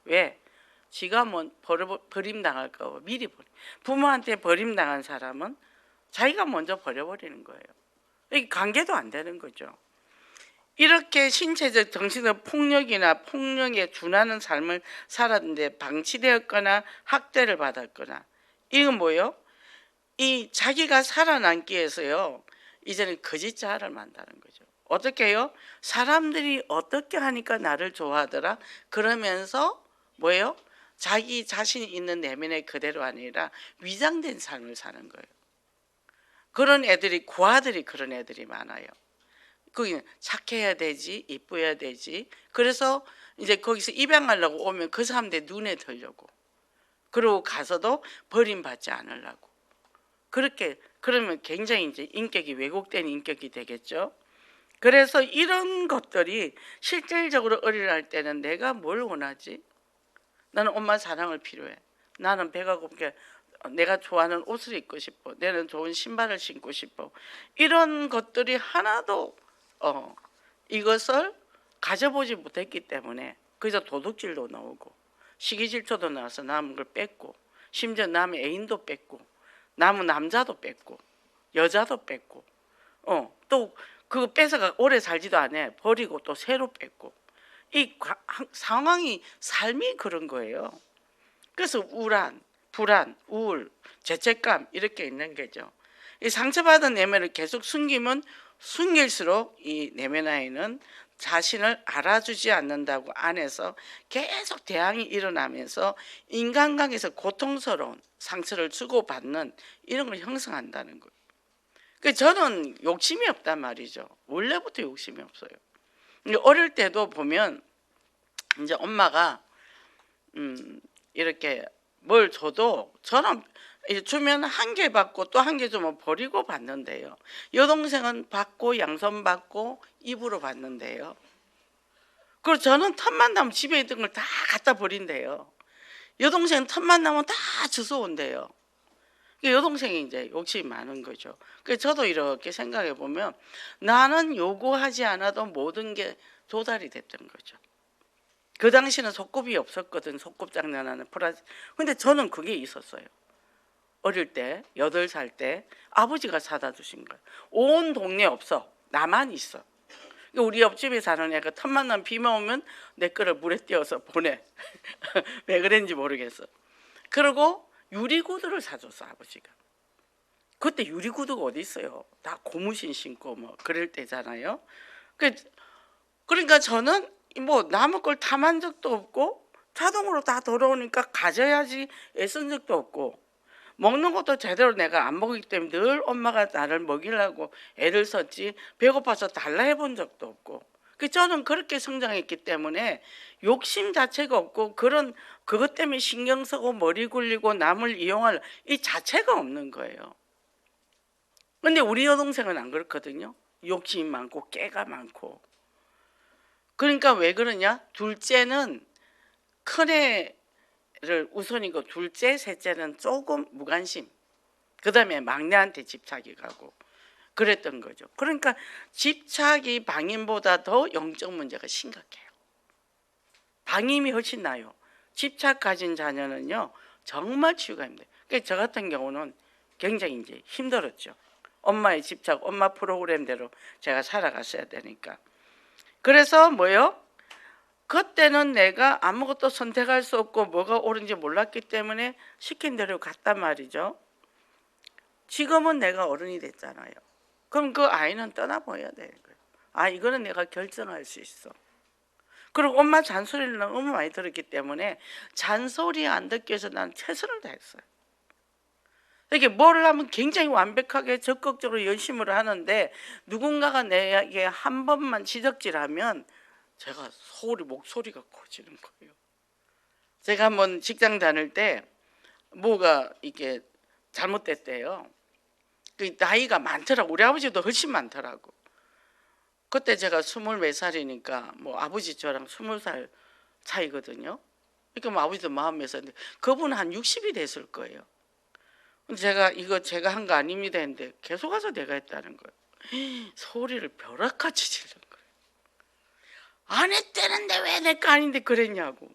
왜? 지가 뭐 버림당할까 봐 미리 버려. 부모한테 버림당한 사람은 자기가 먼저 버려버리는 거예요. 이게 관계도 안 되는 거죠. 이렇게 신체적, 정신적 폭력이나 폭력에 준하는 삶을 살았는데 방치되었거나 학대를 받았거나, 이건 뭐예요? 이 자기가 살아남기 위해서요, 이제는 거짓 자아를 만드는 거죠. 어떻게 해요? 사람들이 어떻게 하니까 나를 좋아하더라, 그러면서 뭐예요? 자기 자신이 있는 내면의 그대로 아니라 위장된 삶을 사는 거예요. 그런 애들이, 고아들이 그런 애들이 많아요. 거기 착해야 되지, 이뻐야 되지. 그래서 이제 거기서 입양하려고 오면 그 사람들 눈에 들려고, 그러고 가서도 버림받지 않으려고. 그렇게 그러면 굉장히 이제 인격이 왜곡된 인격이 되겠죠. 그래서 이런 것들이 실질적으로 어린아이 때는 내가 뭘 원하지? 나는 엄마 사랑을 필요해. 나는 배가 고프게 내가 좋아하는 옷을 입고 싶어. 나는 좋은 신발을 신고 싶어. 이런 것들이 하나도 이것을 가져보지 못했기 때문에 그래서 도둑질도 나오고 시기질투도 나와서 남은 걸 뺏고, 심지어 남의 애인도 뺏고, 남은 남자도 뺏고, 여자도 뺏고, 또 그거 뺏어가 오래 살지도 않아. 버리고 또 새로 뺏고. 상황이 삶이 그런 거예요. 그래서 우울한, 불안, 우울, 죄책감 이렇게 있는 거죠. 이 상처받은 내면을 계속 숨기면 숨길수록 이 내면 안에는 자신을 알아주지 않는다고 안에서 계속 대항이 일어나면서 인간관계에서 고통스러운 상처를 주고받는 이런 걸 형성한다는 거예요. 저는 욕심이 없단 말이죠. 원래부터 욕심이 없어요. 어릴 때도 보면 이제 엄마가 이렇게 뭘 줘도 저는 주면 한 개 받고 또 한 개 주면 버리고 받는데요. 여동생은 받고 양손 받고 입으로 받는데요. 그리고 저는 틈만 나면 집에 있던 걸 다 갖다 버린대요. 여동생은 틈만 나면 다 주워온대요. 여동생이 이제 욕심이 많은 거죠. 그래서 저도 이렇게 생각해 보면 나는 요구하지 않아도 모든 게 조달이 됐던 거죠. 그 당시는 소꿉이 없었거든. 소꿉장난하는 프라스. 근데 저는 그게 있었어요. 어릴 때 8살 때 아버지가 사다 주신 거예요. 온 동네 없어. 나만 있어. 우리 옆집에 사는 애가 틈만 나면 비만 오면 내 거를 물에 띄워서 보내. 왜 그랬는지 모르겠어. 그리고 유리구두를 사줬어 아버지가. 그때 유리구두가 어디 있어요. 다 고무신 신고 뭐 그럴 때잖아요. 그러니까 저는 뭐 남의 걸 탐한 적도 없고 자동으로 다 돌아오니까 가져야지 애쓴 적도 없고 먹는 것도 제대로 내가 안 먹기 때문에 늘 엄마가 나를 먹이려고 애를 썼지 배고파서 달라 해본 적도 없고 저는 그렇게 성장했기 때문에 욕심 자체가 없고 그것 때문에 신경 쓰고 머리 굴리고 남을 이용할 이 자체가 없는 거예요. 근데 우리 여동생은 안 그렇거든요. 욕심이 많고 깨가 많고. 그러니까 왜 그러냐? 둘째는 큰애를 우선이고 둘째, 셋째는 조금 무관심. 그 다음에 막내한테 집착이 가고 그랬던 거죠. 그러니까 집착이 방임보다 더 영적 문제가 심각해요. 방임이 훨씬 나요. 집착 가진 자녀는요 정말 치유가 힘들어요. 그러니까 저 같은 경우는 굉장히 이제 힘들었죠. 엄마의 집착, 엄마 프로그램대로 제가 살아갔어야 되니까. 그래서 뭐요? 그때는 내가 아무것도 선택할 수 없고 뭐가 옳은지 몰랐기 때문에 시킨 대로 갔단 말이죠. 지금은 내가 어른이 됐잖아요. 그럼 그 아이는 떠나보여야 되는 거예요. 이거는 내가 결정할 수 있어. 그리고 엄마 잔소리를 너무 많이 들었기 때문에 잔소리 안 듣기 위해서 난 최선을 다했어요. 이렇게 뭘 하면 굉장히 완벽하게 적극적으로 열심을 하는데 누군가가 내게 한 번만 지적질하면 제가 목소리가 커지는 거예요. 제가 한번 직장 다닐 때 뭐가 이게 잘못됐대요. 그 나이가 많더라고. 우리 아버지도 훨씬 많더라고. 그때 제가 24살이니까 뭐 아버지 저랑 20살 차이거든요. 그러니까 뭐 아버지도 40몇 그분은 한 60이 됐을 거예요. 제가 이거 제가 한 거 아닙니다 했는데 계속 와서 내가 했다는 거예요. 소리를 벼락같이 지른 거예요. 안 했다는데 왜 내 거 아닌데 그랬냐고.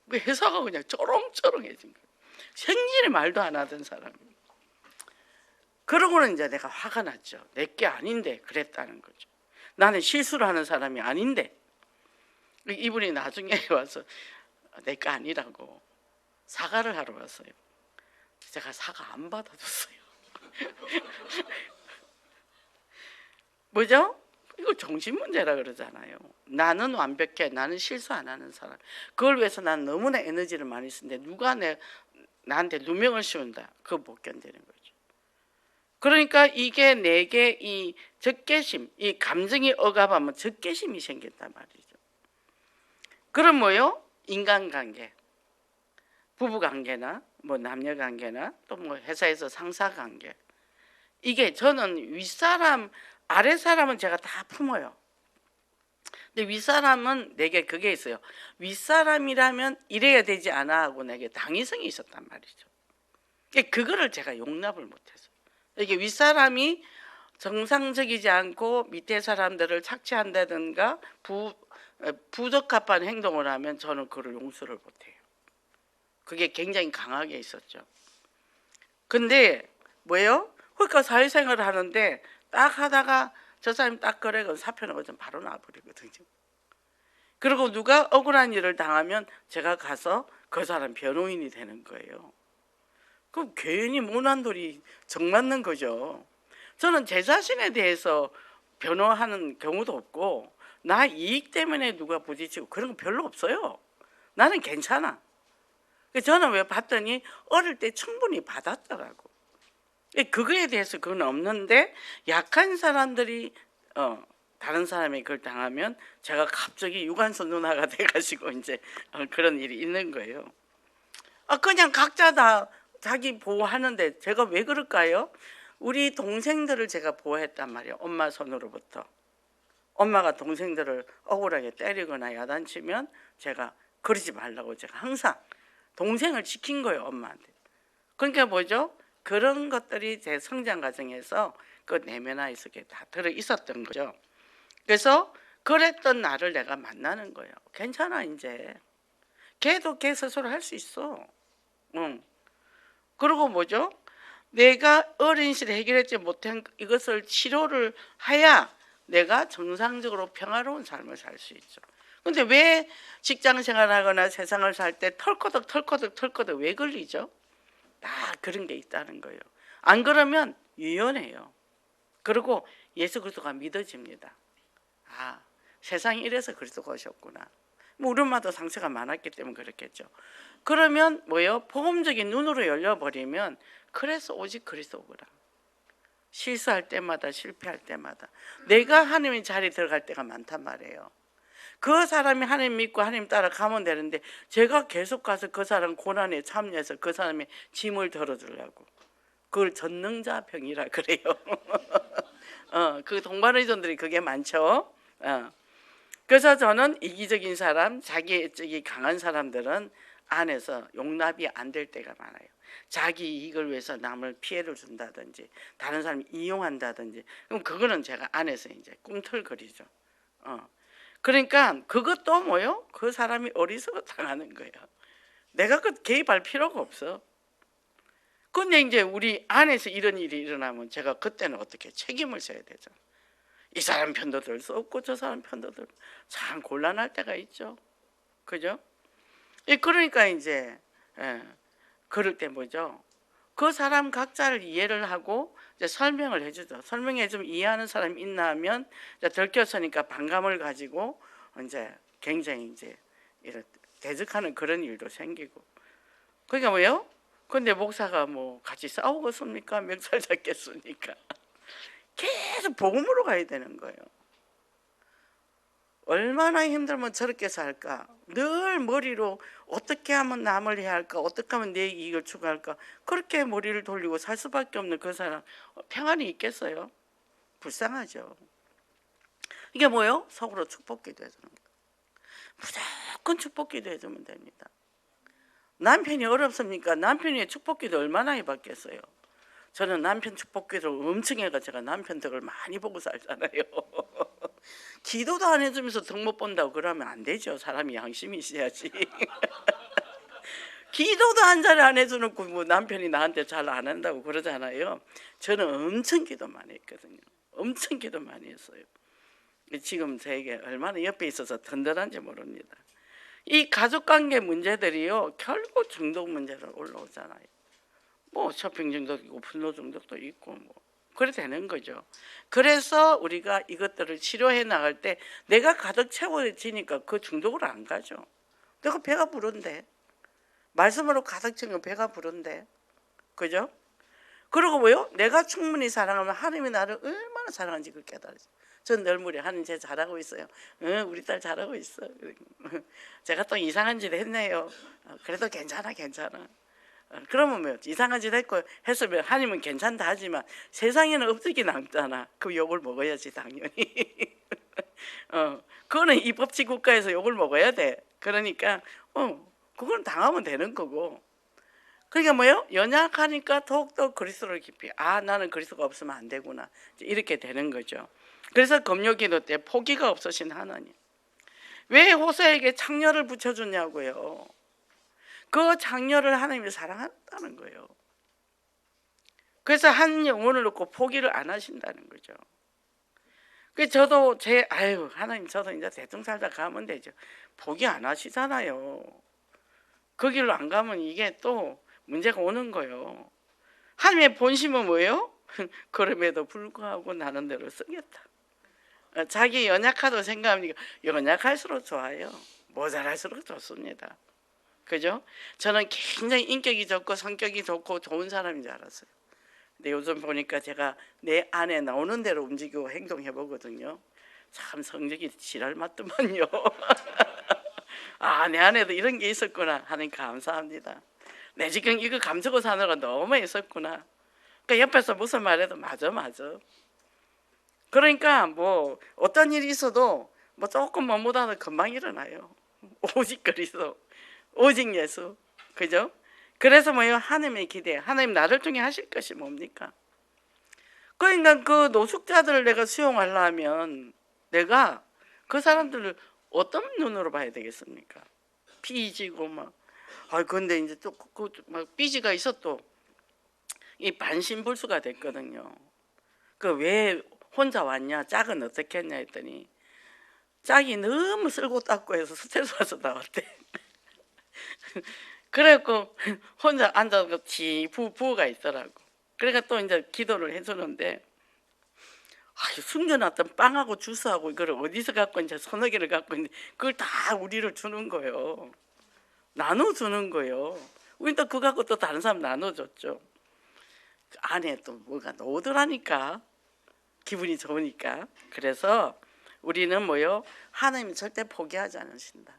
그 회사가 그냥 쩌렁쩌렁해진 거예요. 생일에 말도 안 하던 사람이. 그러고는 이제 내가 화가 났죠. 내 게 아닌데 그랬다는 거죠. 나는 실수를 하는 사람이 아닌데. 이분이 나중에 와서 내 거 아니라고 사과를 하러 왔어요. 제가 사과 안 받아줬어요. 뭐죠? 이거 정신문제라 그러잖아요. 나는 완벽해. 나는 실수 안 하는 사람. 그걸 위해서 난 너무나 에너지를 많이 쓰는데 누가 나한테 누명을 씌운다. 그거 못 견디는 거죠. 그러니까 이게 내게 이 적개심, 이 감정이 억압하면 적개심이 생긴단 말이죠. 그럼 뭐요? 인간관계, 부부관계나 뭐 남녀관계나 또 뭐 회사에서 상사관계. 이게 저는 윗사람, 아랫사람은 제가 다 품어요. 근데 윗사람은 내게 그게 있어요. 윗사람이라면 이래야 되지 않아 하고 내게 당위성이 있었단 말이죠. 그거를 제가 용납을 못해서. 이게 윗사람이 정상적이지 않고 밑에 사람들을 착취한다든가 부적합한 행동을 하면 저는 그걸 용서를 못해요. 그게 굉장히 강하게 있었죠. 근데 뭐예요? 그러니까 사회생활을 하는데 딱 하다가 저 사람이 딱 그래 사표나거든 바로 놔버리거든요. 그리고 누가 억울한 일을 당하면 제가 가서 그 사람 변호인이 되는 거예요. 그럼 괜히 모난돌이 정맞는 거죠. 저는 제 자신에 대해서 변호하는 경우도 없고 나 이익 때문에 누가 부딪히고 그런 거 별로 없어요. 나는 괜찮아. 저는 왜 봤더니 어릴 때 충분히 받았더라고. 그거에 대해서 그건 없는데 약한 사람들이 다른 사람이 그걸 당하면 제가 갑자기 유관순 누나가 돼가지고 이제 그런 일이 있는 거예요. 그냥 각자 다 자기 보호하는데 제가 왜 그럴까요? 우리 동생들을 제가 보호했단 말이에요. 엄마 손으로부터. 엄마가 동생들을 억울하게 때리거나 야단치면 제가 그러지 말라고 제가 항상 동생을 지킨 거예요. 엄마한테. 그러니까 뭐죠? 그런 것들이 제 성장 과정에서 그 내면화에 속에 다 들어 있었던 거죠. 그래서 그랬던 나를 내가 만나는 거예요. 괜찮아 이제. 걔도 걔 스스로 할 수 있어. 응. 그리고 뭐죠? 내가 어린 시절에 해결하지 못한 이것을 치료를 해야 내가 정상적으로 평화로운 삶을 살 수 있죠. 근데 왜 직장 생활하거나 세상을 살 때 털커덕 왜 걸리죠? 다 그런 게 있다는 거예요. 안 그러면 유연해요. 그리고 예수 그리스도가 믿어집니다. 아, 세상이 이래서 그리스도가 오셨구나. 뭐 우리 엄마도 상처가 많았기 때문에 그렇겠죠. 그러면 뭐예요? 복음적인 눈으로 열려버리면 그래서 오직 그리스도구나. 실수할 때마다 실패할 때마다 내가 하나님의 자리에 들어갈 때가 많단 말이에요. 그 사람이 하나님 믿고 하나님 따라 가면 되는데 제가 계속 가서 그 사람 고난에 참여해서 그 사람의 짐을 덜어주려고 그걸 전능자병이라 그래요. 그 동반의존들이 그게 많죠. 그래서 저는 이기적인 사람, 자기 애적이 강한 사람들은 안에서 용납이 안 될 때가 많아요. 자기 이익을 위해서 남을 피해를 준다든지 다른 사람을 이용한다든지 그럼 그거는 제가 안에서 이제 꿈틀거리죠. 그러니까 그것도 뭐요? 그 사람이 어리석어 당하는 거예요. 내가 그 개입할 필요가 없어. 근데 이제 우리 안에서 이런 일이 일어나면 제가 그때는 어떻게 책임을 져야 되죠. 이 사람 편도 들 수 없고 저 사람 편도 들 참 곤란할 때가 있죠. 그죠? 그러니까 이제 그럴 때 뭐죠? 그 사람 각자를 이해를 하고 이제 설명을 해주죠. 설명해 주면 이해하는 사람이 있나 하면 이제 들켰으니까 반감을 가지고 이제 굉장히 이제 이런 대적하는 그런 일도 생기고. 그러니까 뭐요? 근데 목사가 뭐 같이 싸우겠습니까? 멱살 잡겠습니까? 계속 복음으로 가야 되는 거예요. 얼마나 힘들면 저렇게 살까? 늘 머리로 어떻게 하면 남을 해야 할까? 어떻게 하면 내 이익을 추구할까? 그렇게 머리를 돌리고 살 수밖에 없는 그 사람 평안이 있겠어요? 불쌍하죠. 이게 뭐예요? 속으로 축복기도 해주는 거예요. 무조건 축복기도 해주면 됩니다. 남편이 어렵습니까? 남편이 축복기도 얼마나 해봤겠어요? 저는 남편 축복기를 엄청 해가 제가 남편 덕을 많이 보고 살잖아요. 기도도 안 해주면서 덕 못 본다고 그러면 안 되죠. 사람이 양심이 있어야지. 기도도 한 자리 안 해주놓고 뭐 남편이 나한테 잘 안 한다고 그러잖아요. 저는 엄청 기도 많이 했거든요. 엄청 기도 많이 했어요. 지금 저에게 얼마나 옆에 있어서 든든한지 모릅니다. 이 가족관계 문제들이요 결국 중독 문제로 올라오잖아요. 뭐 쇼핑 중독도 있고 분노 중독도 있고 뭐 그래 되는 거죠. 그래서 우리가 이것들을 치료해 나갈 때 내가 가득 채워지니까 그 중독으로 안 가죠. 내가 배가 부른데 말씀으로 가득 채우면 배가 부른데 그죠? 그리고 뭐요? 내가 충분히 사랑하면 하나님이 나를 얼마나 사랑하는지 그걸 깨달았어요. 전 늘 무려 하나님 제 잘하고 있어요. 우리 딸 잘하고 있어. 제가 또 이상한 짓 했네요. 그래도 괜찮아. 그러면 뭐 이상한 짓 했으면 하나님은 괜찮다 하지만 세상에는 엎드기 남잖아. 그 욕을 먹어야지 당연히. 그거는 이 법치 국가에서 욕을 먹어야 돼. 그러니까 그건 당하면 되는 거고. 그러니까 뭐요? 연약하니까 더욱더 그리스도를 깊이 나는 그리스도가 없으면 안 되구나. 이렇게 되는 거죠. 그래서 금요기도 때 포기가 없으신 하나님. 왜 호세에게 창녀를 붙여줬냐고요. 그 장녀를 하나님이 사랑한다는 거예요. 그래서 한 영혼을 놓고 포기를 안 하신다는 거죠. 그 저도 아유 하나님 저도 이제 대충 살다 가면 되죠. 포기 안 하시잖아요. 그 길로 안 가면 이게 또 문제가 오는 거예요. 하나님의 본심은 뭐예요? 그럼에도 불구하고 나는 대로 쓰겠다. 자기 연약하다고 생각하니까 연약할수록 좋아요. 모자랄수록 좋습니다. 그죠? 저는 굉장히 인격이 좋고 성격이 좋고 좋은 사람인 줄 알았어요. 근데 요즘 보니까 제가 내 안에 나오는 대로 움직이고 행동해 보거든요. 참 성적이 지랄 맞더만요. 아, 내 안에도 이런 게 있었구나 하는 감사합니다. 내 지금 이거 감추고 사느라 너무 있었구나. 그러니까 옆에서 무슨 말해도 맞아. 그러니까 뭐 어떤 일이 있어도 뭐 조금 못하도 금방 일어나요. 오직 그리스도, 오직 예수, 그죠? 그래서 뭐요? 하나님의 기대, 하나님 나를 통해 하실 것이 뭡니까? 그러니까 그 노숙자들을 내가 수용하려면 내가 그 사람들을 어떤 눈으로 봐야 되겠습니까? 삐지고 막, 아 근데 이제 또 막 삐지가 있어 또 이 반신불수가 됐거든요. 그 왜 혼자 왔냐? 짝은 어떻게 했냐 했더니 짝이 너무 쓸고 닦고 해서 스트레스 받아서 나왔대. 그래갖고 혼자 앉아서 부부가 있더라고. 그러니까 또 이제 기도를 해주는데 숨겨놨던 빵하고 주스하고 이걸 어디서 갖고 이제 서너 개를 갖고 있는데 그걸 다 우리를 주는 거예요. 나눠주는 거예요. 우린 또 그거 갖고 또 다른 사람 나눠줬죠. 그 안에 또 뭐가 나오더라니까. 기분이 좋으니까. 그래서 우리는 뭐요? 하나님은 절대 포기하지 않으신다.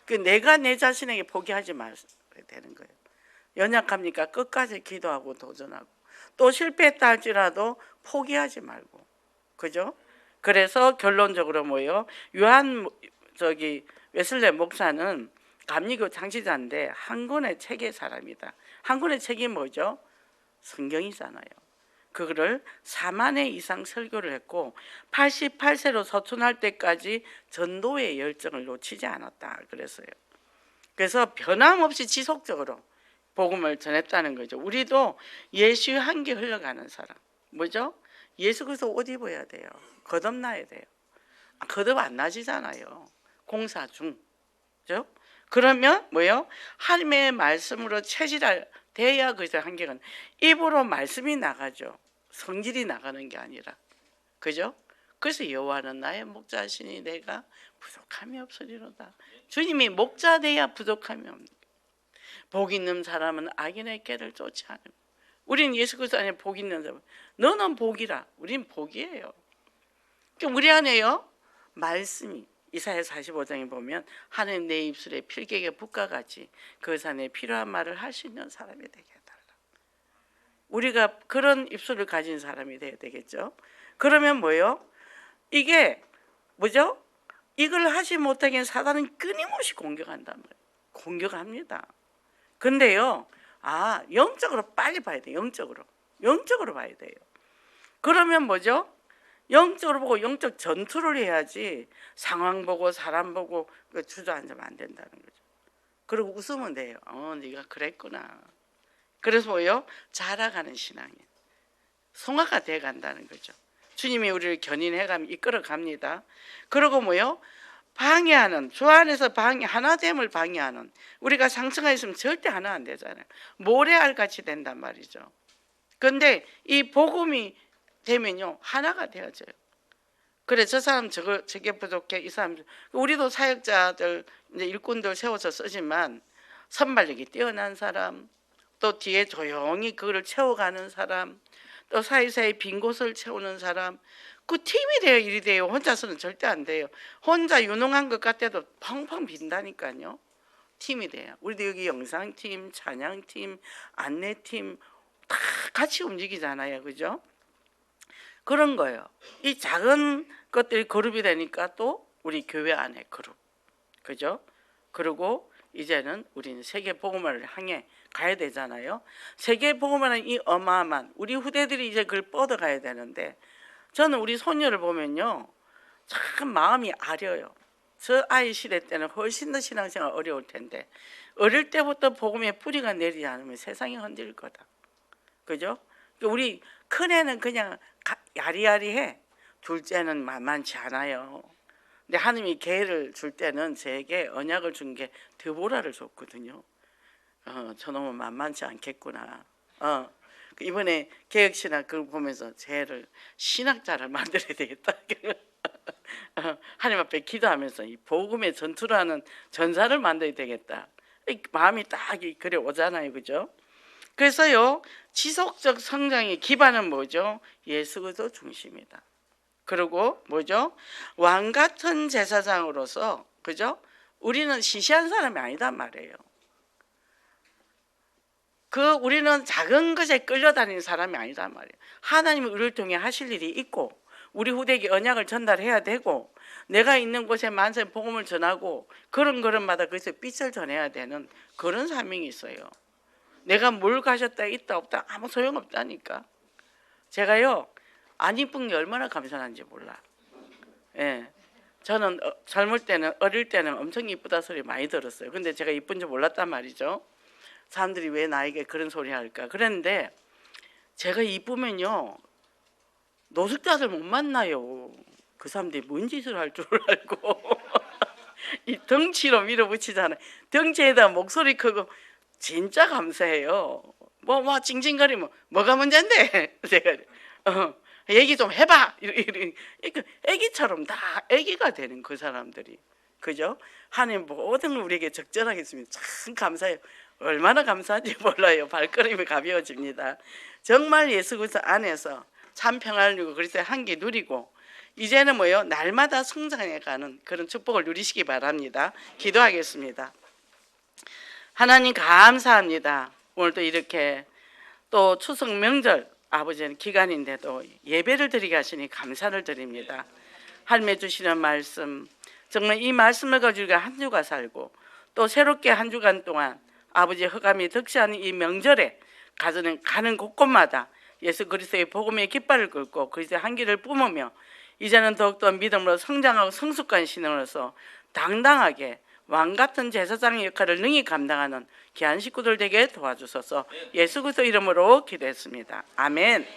그 내가 내 자신에게 포기하지 말아야 되는 거예요. 연약합니까? 끝까지 기도하고 도전하고 또 실패했다 할지라도 포기하지 말고, 그죠? 그래서 결론적으로 뭐요? 웨슬레 목사는 감리교 창시자인데 한 권의 책의 사람이다. 한 권의 책이 뭐죠? 성경이잖아요. 그거를 4만 회 이상 설교를 했고 88세로 서툰할 때까지 전도의 열정을 놓치지 않았다 그랬어요. 그래서 변함없이 지속적으로 복음을 전했다는 거죠. 우리도 예수의 한계 흘러가는 사람, 뭐죠? 예수 그리스도 옷 입어야 돼요. 거듭나야 돼요. 거듭 안 나지잖아요. 공사 중, 그죠? 그러면 뭐요? 하나님의 말씀으로 체질할 돼야 그저 한계는 입으로 말씀이 나가죠. 성질이 나가는 게 아니라, 그죠? 그래서 여호와는 나의 목자시니 내가 부족함이 없으리로다. 주님이 목자 돼야 부족함이 없는 거예요. 복 있는 사람은 악인의 꾀를 쫓지 않으며. 우리는 예수 그리스도 안에 복 있는 사람. 너는 복이라. 우린 복이에요. 그러니까 우리 안에요 말씀이 이사야 45장에 보면 하나님 내 입술에 필객의 붓과 같이 그 산에 필요한 말을 할 수 있는 사람이 되게 해달라. 우리가 그런 입술을 가진 사람이 돼야 되겠죠. 그러면 뭐예요? 이게 뭐죠? 이걸 하지 못하기엔 사단은 끊임없이 공격한단 말이에요. 공격합니다. 근데요, 영적으로 빨리 봐야 돼요. 영적으로 봐야 돼요. 그러면 뭐죠? 영적으로 보고 영적 전투를 해야지 상황 보고 사람 보고 주저앉으면 안 된다는 거죠. 그리고 웃으면 돼요. 네가 그랬구나. 그래서 뭐요? 자라가는 신앙이 성화가 돼 간다는 거죠. 주님이 우리를 견인해가며 이끌어갑니다. 그리고 뭐요? 방해하는, 주 안에서 하나됨을 방해하는, 우리가 상처가 있으면 절대 하나 안 되잖아요. 모래알 같이 된단 말이죠. 그런데 이 복음이 되면요 하나가 되어져요. 그래 저 사람 저게 부족해, 이 사람. 우리도 사역자들 이제 일꾼들 세워서 쓰지만 선발력이 뛰어난 사람, 또 뒤에 조용히 그거를 채워가는 사람, 또 사이사이 빈 곳을 채우는 사람, 그 팀이 돼요. 일이 돼요. 혼자서는 절대 안 돼요. 혼자 유능한 것 같아도 펑펑 빈다니까요. 팀이 돼요. 우리도 여기 영상팀, 찬양팀, 안내팀 다 같이 움직이잖아요. 그죠? 그런 거예요. 이 작은 것들이 그룹이 되니까 또 우리 교회 안에 그룹, 그죠? 그리고 이제는 우리는 세계 복음화를 향해 가야 되잖아요. 세계 복음화는 이 어마어마한 우리 후대들이 이제 그걸 뻗어가야 되는데, 저는 우리 손녀를 보면요 참 마음이 아려요. 저 아이 시대 때는 훨씬 더 신앙생활 어려울 텐데 어릴 때부터 복음의 뿌리가 내리지 않으면 세상이 흔들릴 거다. 그죠? 우리 큰애는 그냥 야리야리해. 둘째는 만만치 않아요. 근데 하나님이 계획을 줄 때는 제게 언약을 준 게 드보라를 줬거든요. 저놈은 만만치 않겠구나. 이번에 개혁신학 그걸 보면서 쟤를 신학자를 만들어야 되겠다. 하나님 앞에 기도하면서 이 복음의 전투라는 전사를 만들어야 되겠다. 마음이 딱 그래 오잖아요, 그죠? 그래서요, 지속적 성장의 기반은 뭐죠? 예수 그리스도 중심이다. 그리고 뭐죠? 왕 같은 제사장으로서, 그죠? 우리는 시시한 사람이 아니단 말이에요. 우리는 작은 것에 끌려다니는 사람이 아니란 말이에요. 하나님이 우리를 통해 하실 일이 있고, 우리 후대에게 언약을 전달해야 되고, 내가 있는 곳에 만세 복음을 전하고, 그런 걸음마다 거기서 빛을 전해야 되는 그런 사명이 있어요. 내가 뭘 가졌다 있다 없다 아무 소용없다니까. 제가요, 안 이쁜 게 얼마나 감사한지 몰라. 예. 저는 젊을 때는, 어릴 때는 엄청 이쁘다 소리 많이 들었어요. 근데 제가 이쁜 줄 몰랐단 말이죠. 사람들이 왜 나에게 그런 소리 할까? 그랬는데 제가 이쁘면요, 노숙자들 못 만나요. 그 사람들이 뭔 짓을 할 줄 알고. 이 덩치로 밀어붙이잖아요. 덩치에다 목소리 크고 진짜 감사해요. 뭐 징징거리면 뭐가 문제인데? 제가 얘기 좀 해봐. 애기처럼 다 애기가 되는 그 사람들이. 그죠? 하나님 모든 걸 우리에게 적절하게 했으면 참 감사해요. 얼마나 감사한지 몰라요. 발걸음이 가벼워집니다. 정말 예수 그리스도 안에서 참 평안을 누리고 그리스도의 한계 누리고 이제는 뭐요? 날마다 성장해가는 그런 축복을 누리시기 바랍니다. 기도하겠습니다. 하나님 감사합니다. 오늘도 이렇게 또 추석 명절 아버지는 기간인데도 예배를 드리게 하시니 감사를 드립니다. 하나님의 주시는 말씀 정말 이 말씀을 가지고 우리가 한 주가 살고 또 새롭게 한 주간 동안 아버지의 흑암이 득시하는 이 명절에 가는 곳곳마다 예수 그리스도의 복음의 깃발을 긁고 그리스도의 한기를 뿜으며 이제는 더욱더 믿음으로 성장하고 성숙한 신앙으로서 당당하게 왕같은 제사장의 역할을 능히 감당하는 귀한 식구들 되게 도와주소서. 예수 그리스도 이름으로 기도했습니다. 아멘.